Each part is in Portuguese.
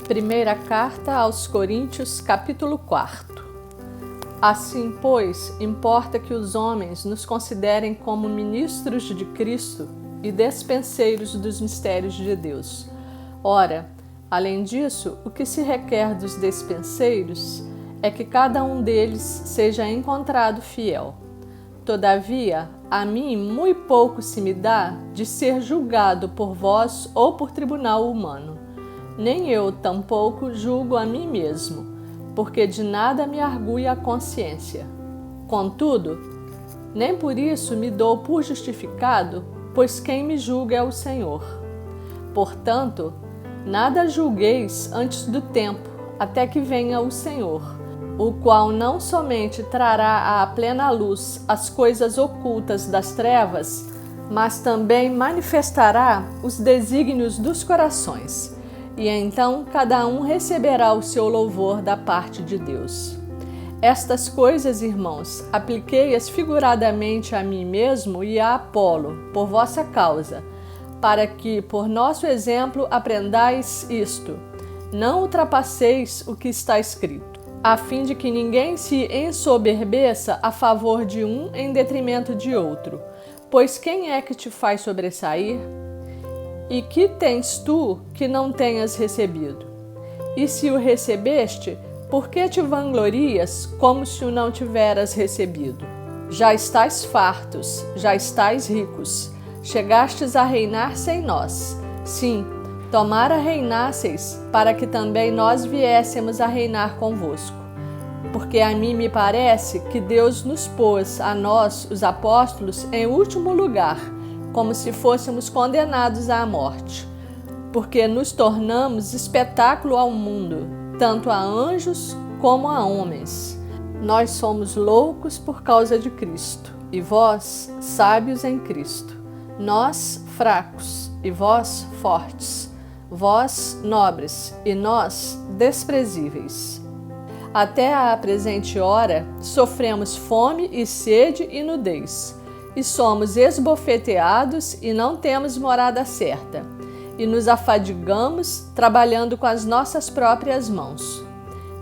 Primeira carta aos Coríntios, capítulo 4. Assim, pois, importa que os homens nos considerem como ministros de Cristo e despenseiros dos mistérios de Deus. Ora, além disso, o que se requer dos despenseiros é que cada um deles seja encontrado fiel. Todavia, a mim muito pouco se me dá de ser julgado por vós ou por tribunal humano. Nem eu tampouco julgo a mim mesmo, porque de nada me argui a consciência. Contudo, nem por isso me dou por justificado, pois quem me julga é o Senhor. Portanto, nada julgueis antes do tempo, até que venha o Senhor, o qual não somente trará à plena luz as coisas ocultas das trevas, mas também manifestará os desígnios dos corações. E então cada um receberá o seu louvor da parte de Deus. Estas coisas, irmãos, apliquei-as figuradamente a mim mesmo e a Apolo, por vossa causa, para que, por nosso exemplo, aprendais isto: não ultrapasseis o que está escrito, a fim de que ninguém se ensoberbeça a favor de um em detrimento de outro. Pois quem é que te faz sobressair? E que tens tu que não tenhas recebido? E se o recebeste, por que te vanglorias como se o não tiveras recebido? Já estais fartos, já estais ricos, chegastes a reinar sem nós. Sim, tomara reinasseis, para que também nós viéssemos a reinar convosco. Porque a mim me parece que Deus nos pôs, a nós, os apóstolos, em último lugar, como se fôssemos condenados à morte, porque nos tornamos espetáculo ao mundo, tanto a anjos como a homens. Nós somos loucos por causa de Cristo, e vós, sábios em Cristo. Nós, fracos, e vós, fortes. Vós, nobres, e nós, desprezíveis. Até à presente hora, sofremos fome e sede e nudez, e somos esbofeteados e não temos morada certa, e nos afadigamos trabalhando com as nossas próprias mãos.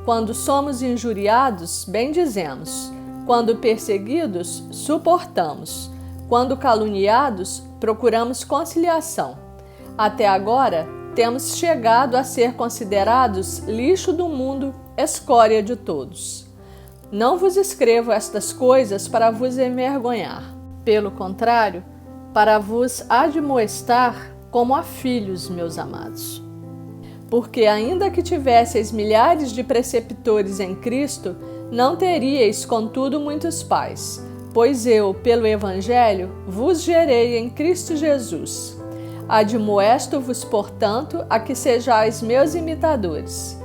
Quando somos injuriados, bendizemos; quando perseguidos, suportamos; quando caluniados, procuramos conciliação. Até agora, temos chegado a ser considerados lixo do mundo, escória de todos. Não vos escrevo estas coisas para vos envergonhar. Pelo contrário, para vos admoestar como a filhos, meus amados. Porque ainda que tivesseis milhares de preceptores em Cristo, não teríeis, contudo, muitos pais, pois eu, pelo Evangelho, vos gerei em Cristo Jesus. Admoesto-vos, portanto, a que sejais meus imitadores.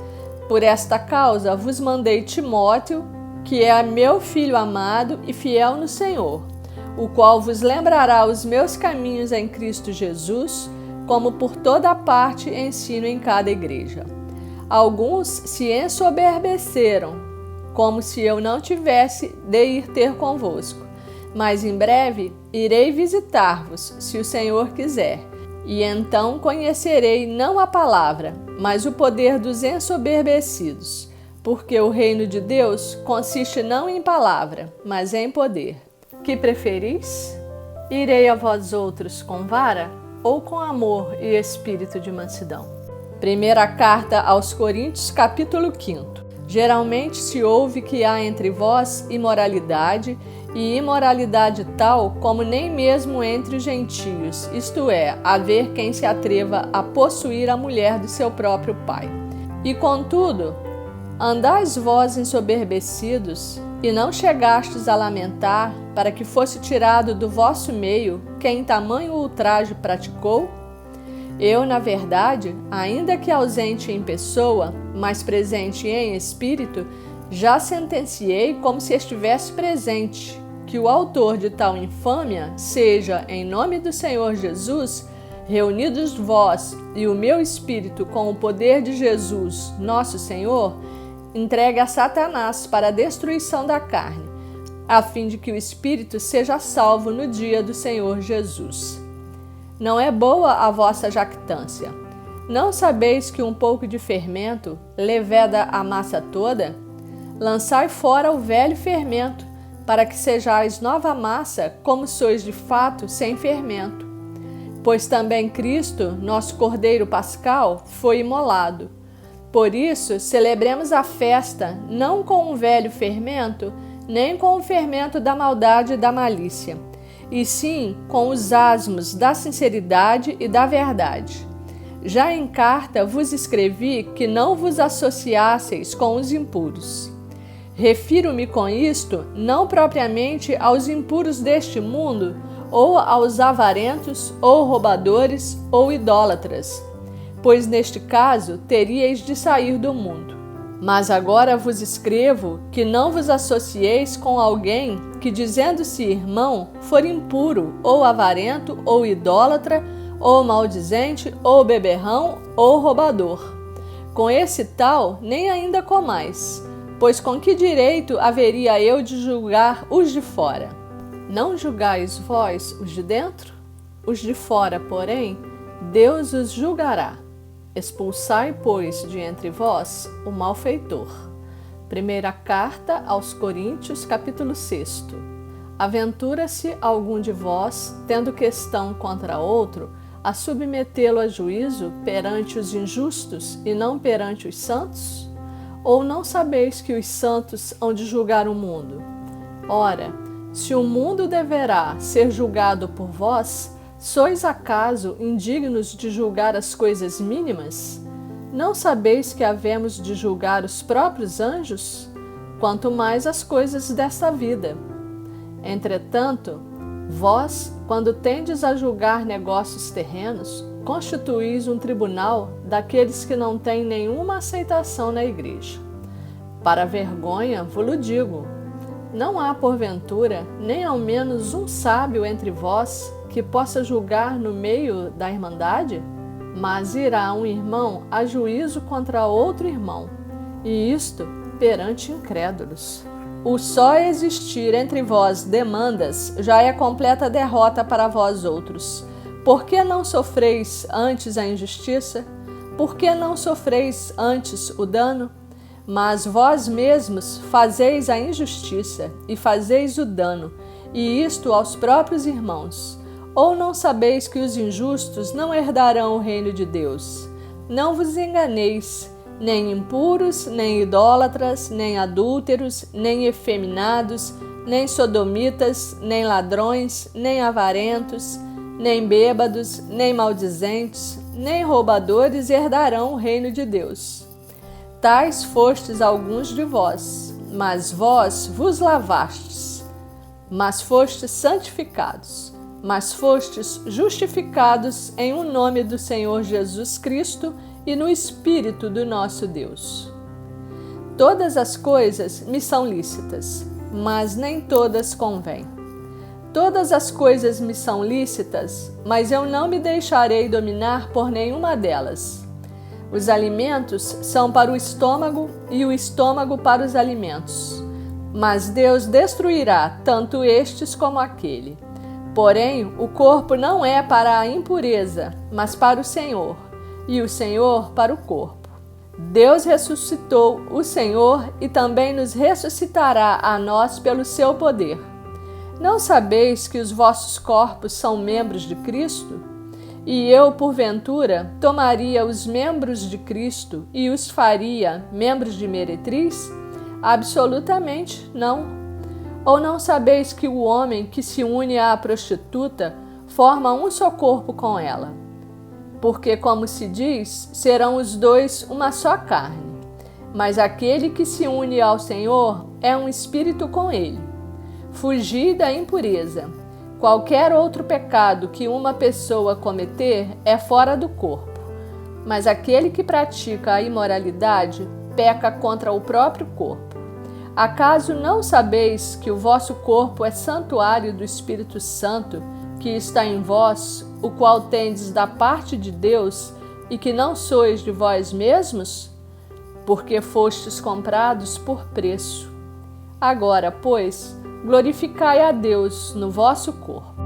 Por esta causa vos mandei Timóteo, que é meu filho amado e fiel no Senhor, o qual vos lembrará os meus caminhos em Cristo Jesus, como por toda parte ensino em cada igreja. Alguns se ensoberbeceram, como se eu não tivesse de ir ter convosco, mas em breve irei visitar-vos, se o Senhor quiser, e então conhecerei não a palavra, mas o poder dos ensoberbecidos, porque o reino de Deus consiste não em palavra, mas em poder. Que preferis? Irei a vós outros com vara ou com amor e espírito de mansidão? Primeira carta aos Coríntios, capítulo 5. Geralmente se ouve que há entre vós imoralidade, e imoralidade tal como nem mesmo entre os gentios, isto é, haver quem se atreva a possuir a mulher do seu próprio pai. E contudo, andais vós ensoberbecidos, e não chegastes a lamentar para que fosse tirado do vosso meio quem tamanho ultraje praticou? Eu, na verdade, ainda que ausente em pessoa, mas presente em espírito, já sentenciei como se estivesse presente, que o autor de tal infâmia seja, em nome do Senhor Jesus, reunidos vós e o meu espírito com o poder de Jesus, nosso Senhor, entregue a Satanás para a destruição da carne, a fim de que o espírito seja salvo no dia do Senhor Jesus. Não é boa a vossa jactância. Não sabeis que um pouco de fermento leveda a massa toda? Lançai fora o velho fermento, para que sejais nova massa, como sois de fato sem fermento. Pois também Cristo, nosso Cordeiro Pascal, foi imolado. Por isso, celebremos a festa, não com o velho fermento, nem com o fermento da maldade e da malícia, e sim com os asmos da sinceridade e da verdade. Já em carta vos escrevi que não vos associasseis com os impuros. Refiro-me com isto não propriamente aos impuros deste mundo, ou aos avarentos, ou roubadores, ou idólatras, pois neste caso teríeis de sair do mundo. Mas agora vos escrevo que não vos associeis com alguém que, dizendo-se irmão, for impuro, ou avarento, ou idólatra, ou maldizente, ou beberrão, ou roubador. Com esse tal, nem ainda comais, pois com que direito haveria eu de julgar os de fora? Não julgais vós os de dentro? Os de fora, porém, Deus os julgará. Expulsai, pois, de entre vós o malfeitor. Primeira carta aos Coríntios, capítulo 6. Aventura-se algum de vós, tendo questão contra outro, a submetê-lo a juízo perante os injustos e não perante os santos? Ou não sabeis que os santos hão de julgar o mundo? Ora, se o mundo deverá ser julgado por vós, sois acaso indignos de julgar as coisas mínimas? Não sabeis que havemos de julgar os próprios anjos? Quanto mais as coisas desta vida. Entretanto, vós, quando tendes a julgar negócios terrenos, constituís um tribunal daqueles que não têm nenhuma aceitação na igreja. Para vergonha vos-lo digo, não há porventura nem ao menos um sábio entre vós que possa julgar no meio da irmandade? Mas irá um irmão a juízo contra outro irmão, e isto perante incrédulos. O só existir entre vós demandas já é completa derrota para vós outros. Por que não sofreis antes a injustiça? Por que não sofreis antes o dano? Mas vós mesmos fazeis a injustiça e fazeis o dano, e isto aos próprios irmãos. Ou não sabeis que os injustos não herdarão o reino de Deus? Não vos enganeis, nem impuros, nem idólatras, nem adúlteros, nem efeminados, nem sodomitas, nem ladrões, nem avarentos, nem bêbados, nem maldizentes, nem roubadores herdarão o reino de Deus. Tais fostes alguns de vós, mas vós vos lavastes, mas fostes santificados, mas fostes justificados em o nome do Senhor Jesus Cristo e no Espírito do nosso Deus. Todas as coisas me são lícitas, mas nem todas convêm. Todas as coisas me são lícitas, mas eu não me deixarei dominar por nenhuma delas. Os alimentos são para o estômago e o estômago para os alimentos. Mas Deus destruirá tanto estes como aquele. Porém, o corpo não é para a impureza, mas para o Senhor, e o Senhor para o corpo. Deus ressuscitou o Senhor e também nos ressuscitará a nós pelo seu poder. Não sabeis que os vossos corpos são membros de Cristo? E eu, porventura, tomaria os membros de Cristo e os faria membros de meretriz? Absolutamente não. Ou não sabeis que o homem que se une à prostituta forma um só corpo com ela? Porque, como se diz, serão os dois uma só carne. Mas aquele que se une ao Senhor é um espírito com ele. Fugi da impureza. Qualquer outro pecado que uma pessoa cometer é fora do corpo. Mas aquele que pratica a imoralidade peca contra o próprio corpo. Acaso não sabeis que o vosso corpo é santuário do Espírito Santo, que está em vós, o qual tendes da parte de Deus, e que não sois de vós mesmos? Porque fostes comprados por preço. Agora, pois, glorificai a Deus no vosso corpo.